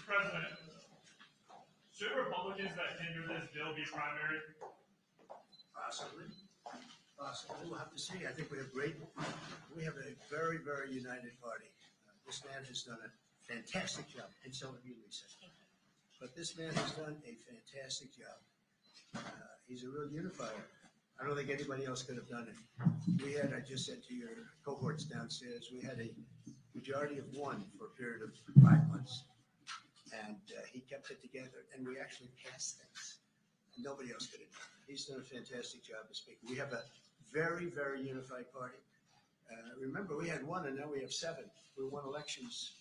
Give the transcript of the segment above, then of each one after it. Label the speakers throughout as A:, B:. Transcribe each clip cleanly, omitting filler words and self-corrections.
A: Mr. President, should Republicans that hinder this bill be primary?
B: Possibly. Possibly. We'll have to see. I think we have a very, very united party. This man has done a fantastic job, and so have you, Lisa. But this man has done a fantastic job. He's a real unifier. I don't think anybody else could have done it. We had, I just said to your cohorts downstairs, we had a majority of one for a period of 5 months. And he kept it together, and we actually passed things. And nobody else could have done it. He's done a fantastic job as Speaker. We have a very, very unified party. Remember, we had one, and now we have 7. We won elections.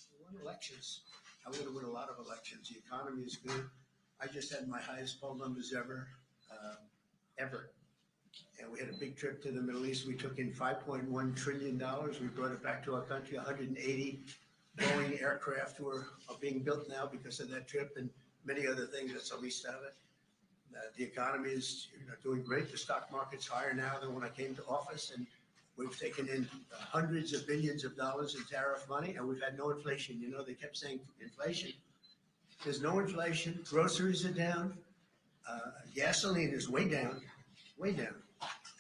B: I'm going to win a lot of elections. The economy is good. I just had my highest poll numbers ever. And we had a big trip to the Middle East. We took in $5.1 trillion. We brought it back to our country. 180 Boeing aircraft are being built now because of that trip, and many other things. That's the least of it. The economy is doing great. The stock market's higher now than when I came to office, and we've taken in hundreds of billions of dollars in tariff money, and we've had no inflation. They kept saying inflation. There's no inflation. Groceries are down. Gasoline is way down, way down.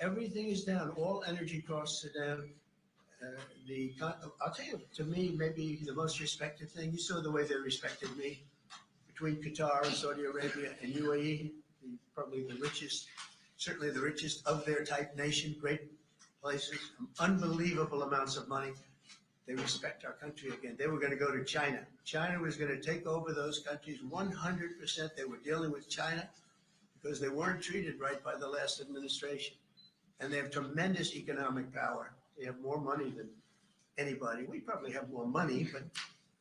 B: Everything is down. All energy costs are down. I'll tell you, to me, maybe the most respected thing, you saw the way they respected me between Qatar and Saudi Arabia and UAE, probably the richest, certainly the richest of their type nation, great places, unbelievable amounts of money. They respect our country again. They were going to go to China. China was going to take over those countries 100%. They were dealing with China because they weren't treated right by the last administration. And they have tremendous economic power. They have more money than anybody. We probably have more money, but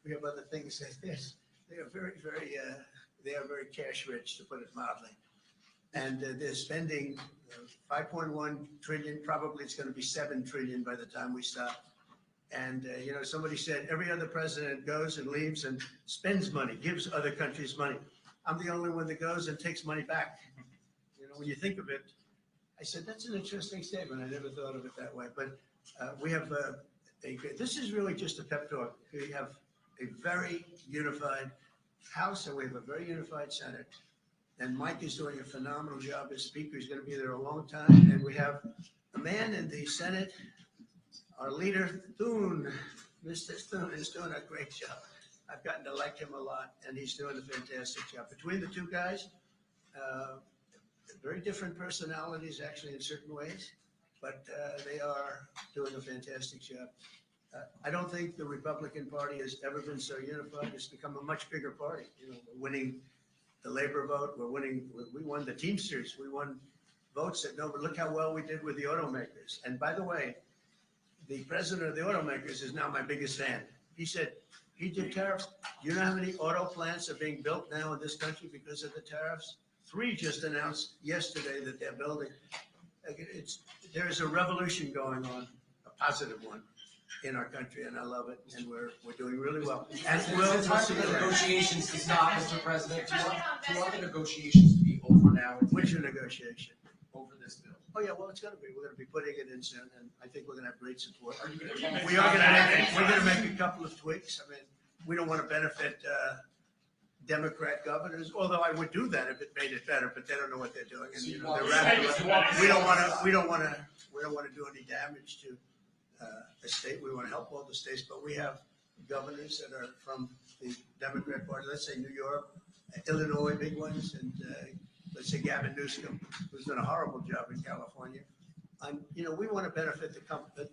B: we have other things like this. They are very, very, they are very cash rich, to put it mildly. And they're spending 5.1 trillion. Probably it's going to be 7 trillion by the time we stop. And somebody said every other president goes and leaves and spends money, gives other countries money. I'm the only one that goes and takes money back. When you think of it, I said that's an interesting statement. I never thought of it that way, but. We have this is really just a pep talk. We have a very unified House and we have a very unified Senate. And Mike is doing a phenomenal job as Speaker. He's going to be there a long time. And we have a man in the Senate, our leader, Thune. Mr. Thune is doing a great job. I've gotten to like him a lot, and he's doing a fantastic job. Between the two guys, very different personalities, actually, in certain ways. But they are doing a fantastic job. I don't think the Republican Party has ever been so unified. It's become a much bigger party. We're winning the labor vote. We won the Teamsters. We won votes that nobody. Look how well we did with the automakers. And by the way, the president of the automakers is now my biggest fan. He said he did tariffs. You know how many auto plants are being built now in this country because of the tariffs? 3 just announced yesterday that they're building. There is a revolution going on, a positive one, in our country, and I love it. And we're doing really well. And
C: it's time for the negotiations to stop, Mr. President. Do you want the negotiations to be over now?
B: Which negotiation?
C: Over this bill.
B: Oh yeah, well it's going to be. We're going to be putting it in soon, and I think we're going to have great support.
C: Are you going
B: We're going to make a couple of tweaks. I mean, we don't want to benefit Democrat governors, although I would do that if it made it better, but they don't know what they're doing. And, they're radical. We don't want to do any damage to a state. We want to help all the states, but we have governors that are from the Democrat Party. Let's say New York, Illinois, big ones, and let's say Gavin Newsom, who's done a horrible job in California. We want to benefit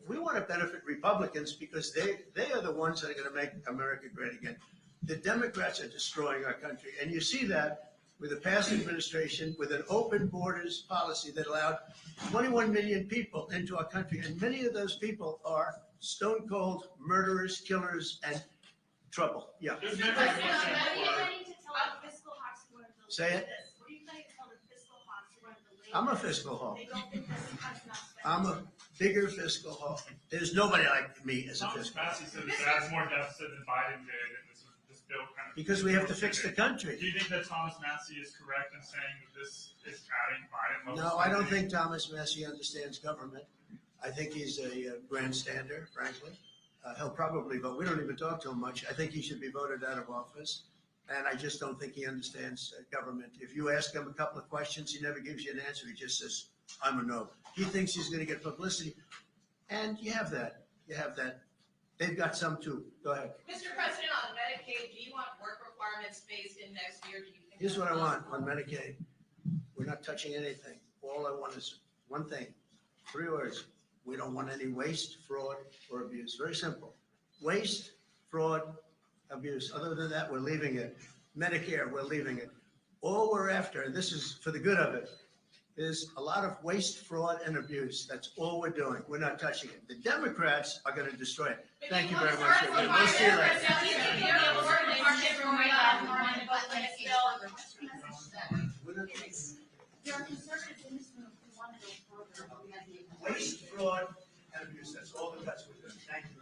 B: we want to benefit Republicans because they are the ones that are going to make America great again. The Democrats are destroying our country, and you see that with a past administration with an open borders policy that allowed 21 million people into our country, and many of those people are stone cold murderers, killers, and trouble. Yeah.
D: What are you planning to tell the fiscal hawks who want to build
B: Say it.
D: this? What are you planning to tell the fiscal hawks who want to delay
B: I'm a
D: this?
B: fiscal hawk.
D: They don't think this cuts enough spending.
B: I'm a bigger fiscal hawk. There's nobody like me as a
A: Thomas
B: fiscal hawk.
A: Massie said that it has more deficit than Biden did, and this bill kind of.
B: Because we have to fix the country.
A: Do you think that Thomas Massie is correct in saying that this is adding Biden?
B: No, I don't think Thomas Massie understands government. I think he's a grandstander, frankly. He'll probably vote. We don't even talk to him much. I think he should be voted out of office. And I just don't think he understands government. If you ask him a couple of questions, he never gives you an answer. He just says, I'm a no. He thinks he's going to get publicity. And you have that. You have that. They've got some too. Go ahead.
E: Mr. President, on Medicaid, do you want work requirements phased in next year? Do you think
B: Here's
E: that's
B: what I want
E: possible?
B: on Medicaid. We're not touching anything. All I want is one thing, 3 words. We don't want any waste, fraud, or abuse. Very simple. Waste, fraud, abuse. Other than that, we're leaving it. Medicare, we're leaving it. All we're after, and this is for the good of it, is a lot of waste, fraud, and abuse. That's all we're doing. We're not touching it. The Democrats are going to destroy it. Thank you very much, everybody. We'll see you later.
D: There are conservatives in this room who want to go further.
B: Waste, fraud, and abuse. That's all the cuts we're doing. Thank you.